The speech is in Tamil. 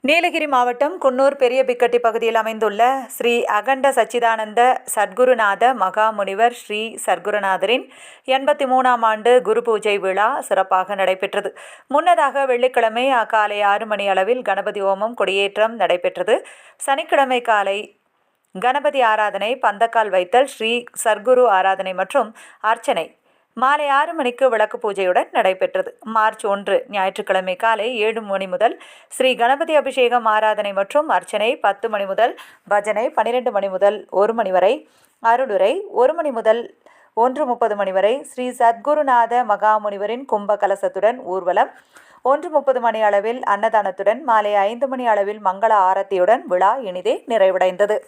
நீலகிரி மாவட்டம் குன்னூர் பெரிய பிக்கட்டி பகுதியில் அமைந்துள்ள ஸ்ரீ அகண்ட சச்சிதானந்த சத்குருநாத மகாமுனிவர் ஸ்ரீ சத்குருநாதரின் 83ஆம் ஆண்டு குரு பூஜை விழா சிறப்பாக நடைபெற்றது. முன்னதாக வெள்ளிக்கிழமை காலை 6 மணி அளவில் கணபதி ஹோமம் கொடியேற்றம் நடைபெற்றது. சனிக்கிழமை காலை கணபதி ஆராதனை, பந்தக்கால் வைத்தல், ஸ்ரீ சர்க்குரு ஆராதனை மற்றும் அர்ச்சனை மாலை 6 மணிக்கு விளக்கு பூஜையுடன் நடைபெற்றது. மார்ச் 1 ஞாயிற்றுக்கிழமை காலை 7 மணி முதல் ஸ்ரீ கணபதி அபிஷேகம், ஆராதனை மற்றும் அர்ச்சனை, 10 மணி முதல் பஜனை, 12 மணி முதல் 1 மணி வரை அருளுரை, 1 மணி முதல் 1:30 மணி வரை ஸ்ரீ சத்குருநாத மகாமுனிவரின் கும்ப கலசத்துடன் ஊர்வலம், 1:30 மணி அளவில் அன்னதானத்துடன் மாலை 5 மணி அளவில் மங்கள ஆரத்தியுடன் விழா இனிதே நிறைவடைந்தது.